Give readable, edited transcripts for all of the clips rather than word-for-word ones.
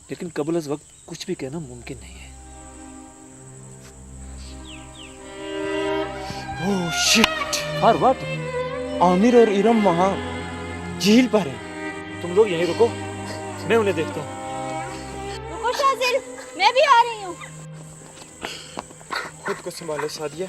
लेकिन कबल अज़ वक्त कुछ भी कहना मुमकिन नहीं है। Oh shit! और व्हाट? आमिर और इरम वहाँ झील पर है। तुम लोग यहीं रुको, मैं उन्हें देखता हूँ। रुको शाजिल, मैं भी आ रही हूँ। खुद को संभालो सादिया।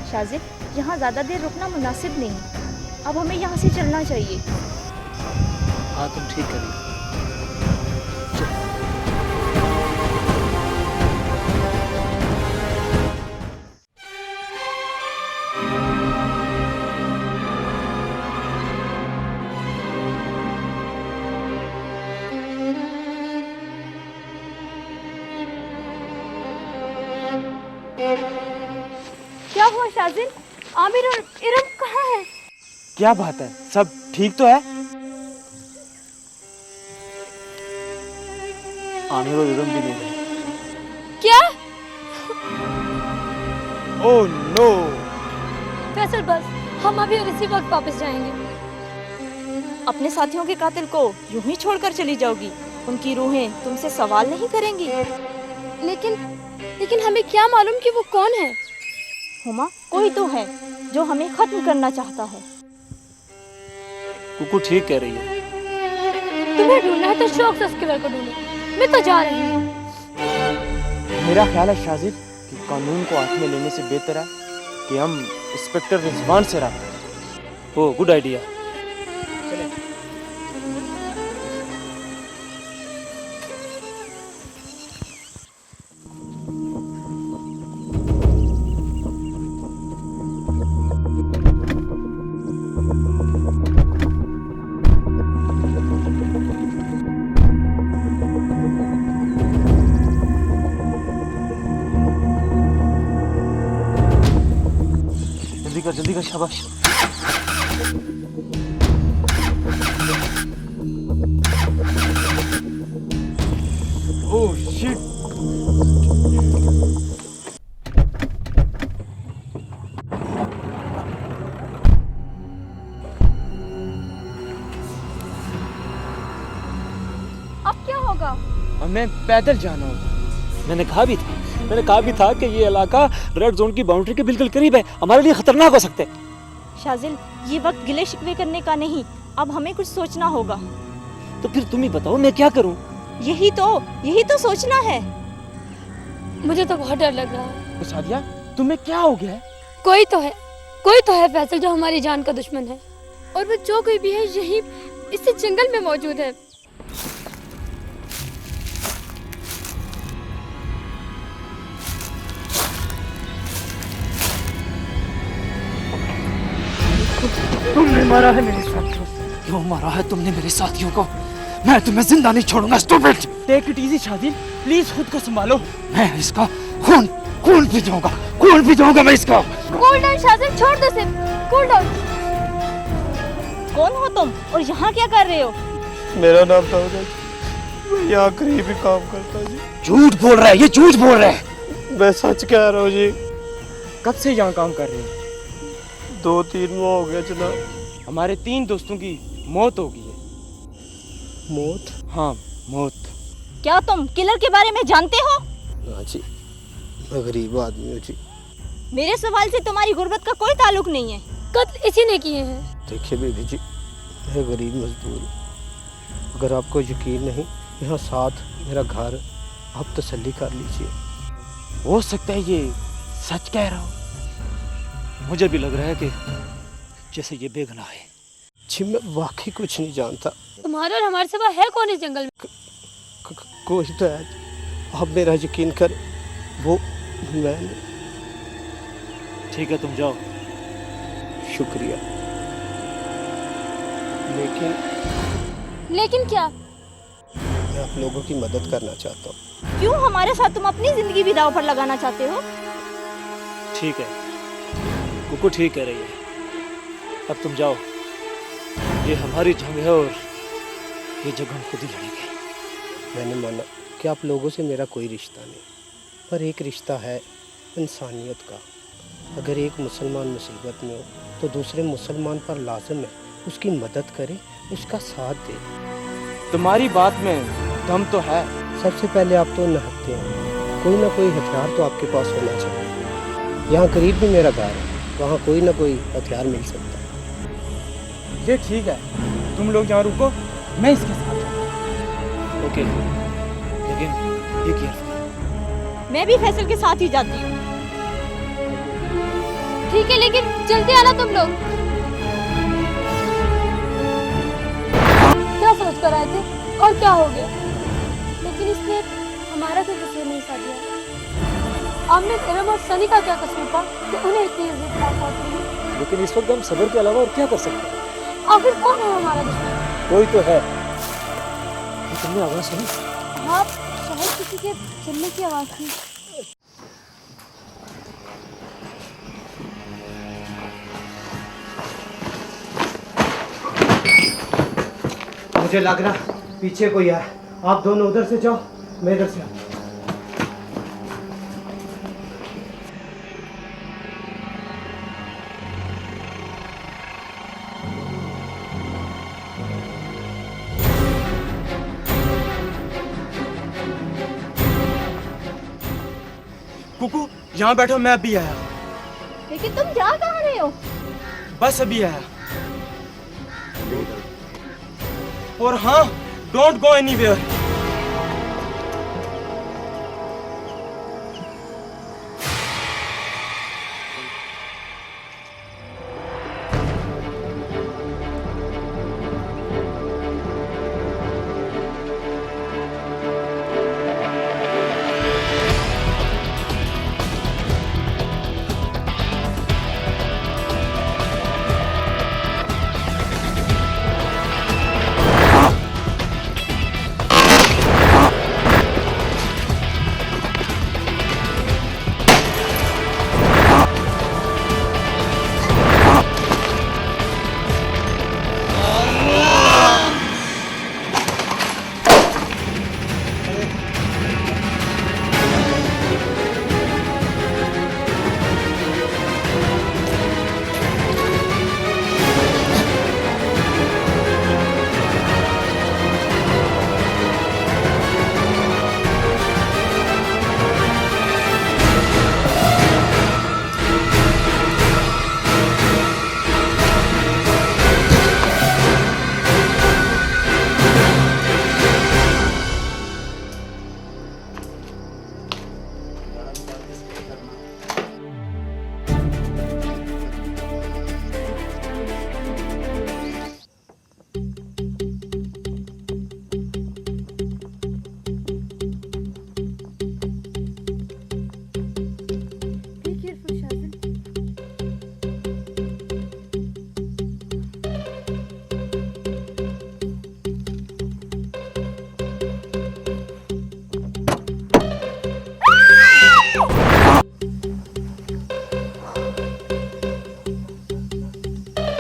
शाजिल, यहाँ ज़्यादा देर रुकना मुनासिब नहीं। अब हमें यहाँ से चलना चाहिए। हाँ तुम ठीक कर रही हो। क्या हुआ शाजिल? आमिर और इरम कहाँ हैं? क्या बात है, सब ठीक तो है? आमिर और इरम भी नहीं रहे। क्या? Oh no! फैसल बस, हम अभी और इसी वक्त वापस जाएंगे। अपने साथियों के कातिल को यूं ही छोड़कर चली जाओगी? उनकी रूहें तुमसे सवाल नहीं करेंगी? लेकिन हमें क्या मालूम कि वो कौन है? हुमा, कोई तो है जो हमें खत्म करना चाहता है। कुकू ठीक कह रही है। तुम्हें ढूंढना है तो शौक से उसके घर को ढूंढो। मैं तो जा रही हूँ। मेरा ख्याल है शाजिद कि कानून को हाथ में लेने से बेहतर है कि हम इंस्पेक्टर रिजवान से रब्ता करें। Oh good idea. जल्दी कर शाबाश। Oh shit! अब क्या होगा? हमें पैदल जाना होगा। मैंने कहा भी था कि ये इलाका रेड जोन की बाउंड्री के बिल्कुल करीब है, हमारे लिए खतरनाक हो सकते हैं। शाजिल, ये वक्त गिले शिकवे करने का नहीं, अब हमें कुछ सोचना होगा। तो फिर तुम ही बताओ मैं क्या करूं? यही तो सोचना है। मुझे तो बहुत डर लग रहा है। तो सादिया तुम्हें क्या हो गया है? कोई तो है फैसल जो हमारी जान का दुश्मन है, और वो जो कोई भी है यही इस जंगल में मौजूद है। तुमने मारा है मेरे साथियों। क्यों मारा है तुमने मेरे साथियों को? मैं तुम्हें जिंदा नहीं छोड़ूंगा stupid. Take it easy Shajil, please खुद को संभालो। मैं इसका खून पी जाऊंगा मैं इसका। कूल डाउन शाजिल, छोड़ दो सिर्फ, कूल डाउन। कौन हो तुम और यहाँ क्या कर रहे हो? मेरा नाम दाऊद है, मैं यहाँ करीब ही काम करता जी। झूठ बोल रहा है, ये झूठ बोल रहा है। मैं सच कह रहा हूँ जी। कब से यहाँ काम कर रहे हैं? 2-3 माह हो गया जनाब। हमारे 3 दोस्तों की मौत हो गई है। मौत? हाँ, मौत। क्या तुम किलर के बारे में जानते हो? हाँ जी, मैं गरीब आदमी हूँ जी। मेरे सवाल से तुम्हारी गुर्बत का कोई ताल्लुक नहीं है। कत्ल इसी ने किए हैं। देखिए बीबी जी, मैं गरीब मजदूर हूँ। अगर आपको यकीन नहीं, यहाँ साथ मेरा घर, आप तसल्ली कर लीजिए। हो सकता है ये सच कह रहा हो। मुझे भी लग रहा है कि जैसे ये बेगुनाह है। जी मैं वाकई कुछ नहीं जानता। तुम्हारे और हमारे सिवा है कौन इस जंगल में? कोई तो है, आप मेरा यकीन कर, वो मैं। ठीक है तुम जाओ। शुक्रिया, लेकिन क्या? मैं आप लोगों की मदद करना चाहता हूँ। क्यों हमारे साथ तुम अपनी जिंदगी भी दांव पर लगाना चाहते हो? ठीक है, कुकू ठीक कह रही है। अब तुम जाओ, ये हमारी जंग है और ये जंग हम खुद ही लड़ेंगे। मैंने माना कि आप लोगों से मेरा कोई रिश्ता नहीं, पर एक रिश्ता है इंसानियत का। अगर एक मुसलमान मुसीबत में हो तो दूसरे मुसलमान पर लाजिम है उसकी मदद करे, उसका साथ दे। तुम्हारी बात में दम तो है। सबसे पहले आप तो नहत्ते हैं, कोई ना कोई हथियार तो आपके पास होना चाहिए। यहाँ करीब भी मेरा घर है, वहाँ कोई ना कोई हथियार मिल सकता है। ये ठीक है, तुम लोग यहाँ रुको, मैं इसके साथ हूँ। ओके, लेकिन ये केयरफुल। मैं भी फैसल के साथ ही जाती हूँ। ठीक है, लेकिन जल्दी आना तुम लोग। क्या सोच कर आए थे और क्या हो गया? लेकिन इसमें हमारा कोई कसूर नहीं सादिया। आमिर, इरम और सनी का क्या कसूर था कि उन्हें इतनी इज्जत प्राप्त हुई? लेकिन इस वक्त हम सब्र के अलावा और क्या कर सकते हैं? आखिर कौन है हमारा दुश्मन? कोई तो है। तुमने आवाज सुनी? हाँ, शायद किसी के चलने की आवाज थी। मुझे लग रहा पीछे कोई है। आप दोनों उधर से जाओ, मैं इधर से आता हूं। कुकू यहाँ बैठो, मैं अभी आया। लेकिन तुम जा कहाँ रहे हो? बस अभी आया। और हाँ, डोंट गो एनीवेयर।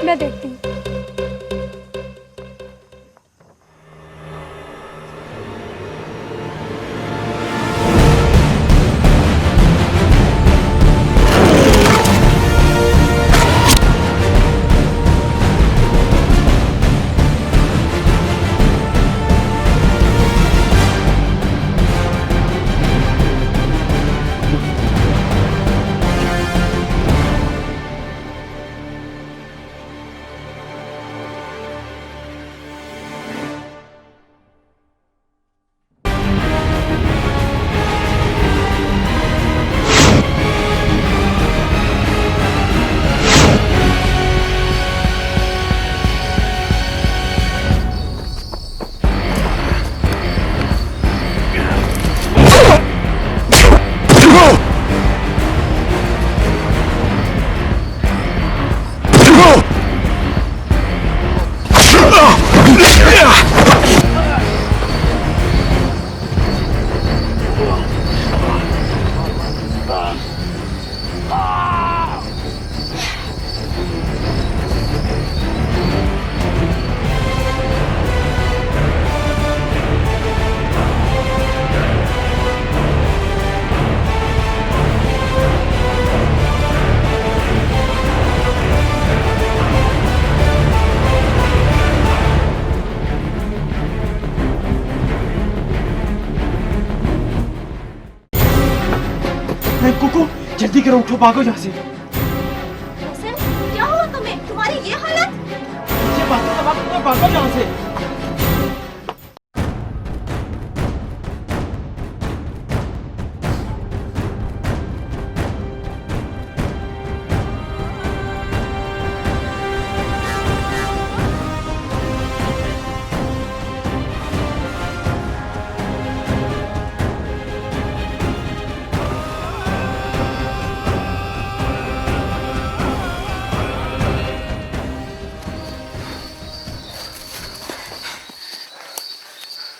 मैं देखती हूँ। कुकू जल्दी करो, उठो, भागो यहाँ से। हसन, क्या हुआ तुम्हें? तुम्हारी ये हालत? भागो यहाँ से।